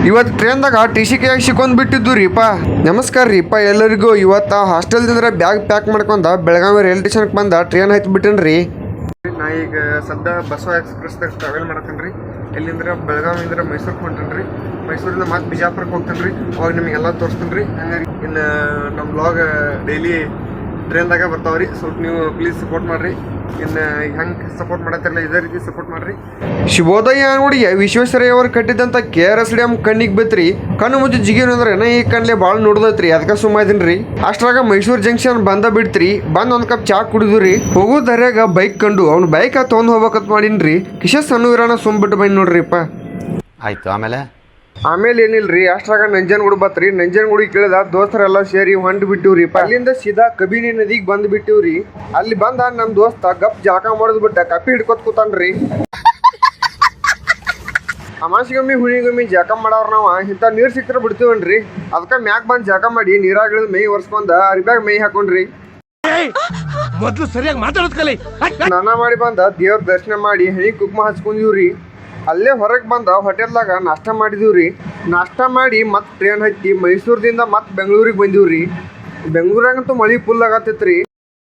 ಇವತ್ತು ಟ್ರೈನ್ದಾಗ ಟಿಸಿಕೆಯಾಗಿ ಸಿಕ್ಕೊಂಡ್ ಬಿಟ್ಟಿದ್ದು ರೀಪಾ. ನಮಸ್ಕಾರ ರೀಪಾ ಎಲ್ಲರಿಗೂ. ಇವತ್ತು ಹಾಸ್ಟೆಲ್ದಿಂದ ಬ್ಯಾಗ್ ಪ್ಯಾಕ್ ಮಾಡ್ಕೊಂಡ ಬೆಳಗಾವಿ ರೈಲ್ವೆ ಸ್ಟೇಷನ್ಗೆ ಬಂದ ಟ್ರೈನ್ ಹತ್ತಿ ಬಿಟ್ಟೇನ್ರಿ. ನಾ ಈಗ ಸದ್ಯ ಬಸವ ಎಕ್ಸ್ಪ್ರೆಸ್ದಾಗ ಟ್ರಾವೆಲ್ ಮಾಡತ್ತೇನ್ರಿ. ಎಲ್ಲಿಂದ್ರ ಬೆಳಗಾವಿಂದ್ರ ಮೈಸೂರಿಗೆ ಹೊಂಟೇನ್ರಿ. ಮೈಸೂರಿಂದ ಮತ್ತೆ ಬಿಜಾಪುರಕ್ಕೆ ಹೋಗ್ತೇನ್ರಿ. ಅವಾಗ ನಿಮಗೆಲ್ಲ ತೋರಿಸ್ತೇನ್ರಿ. ಇನ್ನು ನಮ್ಮ ಬ್ಲಾಗ್ ಡೈಲಿ ಟ್ರೈನ್ದಾಗ ಬರ್ತಾವ್ರಿ. ಸ್ವಲ್ಪ ನೀವು ಪ್ಲೀಸ್ ಸಪೋರ್ಟ್ ಮಾಡ್ರಿ. ಇನ್ನು ಹೆಂಗೆ ಸಪೋರ್ಟ್ ಮಾಡತ್ತಿರಲ್ಲ ಇದೇ ರೀತಿ ಸಪೋರ್ಟ್ ಮಾಡ್ರಿ. ಶುಭೋದಯ ನೋಡಿ, ವಿಶ್ವೇಶ್ವರಯ್ಯ ಅವರು ಕಟ್ಟಿದಂಥ KRS ಡ್ಯಾಮ್ ಕಣ್ಣಿಗೆ ಬಿತ್ರಿ. ಕಣ್ಣು ಮುಚ್ಚಿ ಜಿಗಿನ ಅಂದ್ರೆ ಈ ಕಣ್ಲೆ ಭಾಳ ನೋಡ್ದೈತ್ರಿ. ಅದಕ್ಕೆ ಸುಮ್ಮ ಇದೀನಿ. ಅಷ್ಟ್ರಾಗ ಮೈಸೂರು ಜಂಕ್ಷನ್ ಬಂದ ಬಿಡ್ತ್ರಿ. ಬಂದ್ ಒಂದು ಕಪ್ ಚಾ ಕುಡಿದ್ರಿ. ಹೋಗೋ ದರ್ಯಾಗ ಬೈಕ್ ಕಂಡು ಅವ್ನು ಬೈಕ್ ತೊಗೊಂಡು ಹೋಗ್ಬೇಕಂತ ಮಾಡೀನ್ರಿ. ಕಿಶಸ್ ಅನ್ನೋರಾನ ಸುಮ್ಬಿಟ್ಟು ಬಂದು ನೋಡ್ರಿಪ್ಪ. ಆಯ್ತು. ಆಮೇಲೆ ಏನಿಲ್ರಿ, ಅಷ್ಟ್ರಾಗ ನಂಜನಗೂಡು ಬತ್ರಿ. ನಂಜನಗೂಡಿ ಕೇಳಿದ ದೋಸ್ತರೆಲ್ಲ ಸೇರಿ ಹೊಂಟು ಬಿಟ್ಟಿವ್ರಿ. ಅಲ್ಲಿಂದ ಸೀದಾ ಕಬಿನಿ ನದಿಗೆ ಬಂದು ಬಿಟ್ಟಿವ್ರಿ. ಅಲ್ಲಿ ಬಂದ ನಮ್ಮ ದೋಸ್ತ ಗಪ್ ಜಳಕ ಮಾಡೋದು ಬಿಟ್ಟ ಕಪ್ಪಿ ಹಿಡ್ಕೊತ್ ಕೂತಾನ್ರಿ. ಅಮಾಸಿಗೊಮ್ಮಿ ಹುಣಿಗೊಮ್ಮಿ ಜಳಕ ಮಾಡವ್ರ ನಾವು ಇಂಥ ನೀರು ಸಿಕ್ಕರೆ ಬಿಡ್ತೀವನ್ರಿ. ಅದಕ್ಕೆ ಮ್ಯಾಕ್ ಬಂದು ಜಳಕ ಮಾಡಿ ನೀರಾಗ ಇಳಿದು ಮೈ ಒರೆಸ್ಕೊಂಡ ಅರಿಬ್ಯಾಗ ಮೈ ಹಾಕೊಂಡ್ರಿ. ಮೊದಲು ಸರಿಯಾಗಿ ಮಾತಾಡೋದ್ ಕಲಿ. ಸ್ನಾನ ಮಾಡಿ ಬಂದ ದೇವ್ರ ದರ್ಶನ ಮಾಡಿ ಹಣಿ ಕುಕ್ಮ ಹಚ್ಕೊಂಡಿವ್ರಿ. ಅಲ್ಲೇ ಹೊರಗೆ ಬಂದ ಹೋಟೆಲ್ದಾಗ ನಾಷ್ಟ ಮಾಡಿದೀವ್ರಿ. ನಾಷ್ಟ ಮಾಡಿ ಮತ್ತೆ ಟ್ರೈನ್ ಹತ್ತಿ ಮೈಸೂರದಿಂದ ಮತ್ತೆ ಬೆಂಗಳೂರಿಗೆ ಬಂದೀವ್ರಿ. ಬೆಂಗಳೂರಾಗಂತೂ ಮಳೆ ಫುಲ್ ಆಗತ್ತೈತ್ರಿ.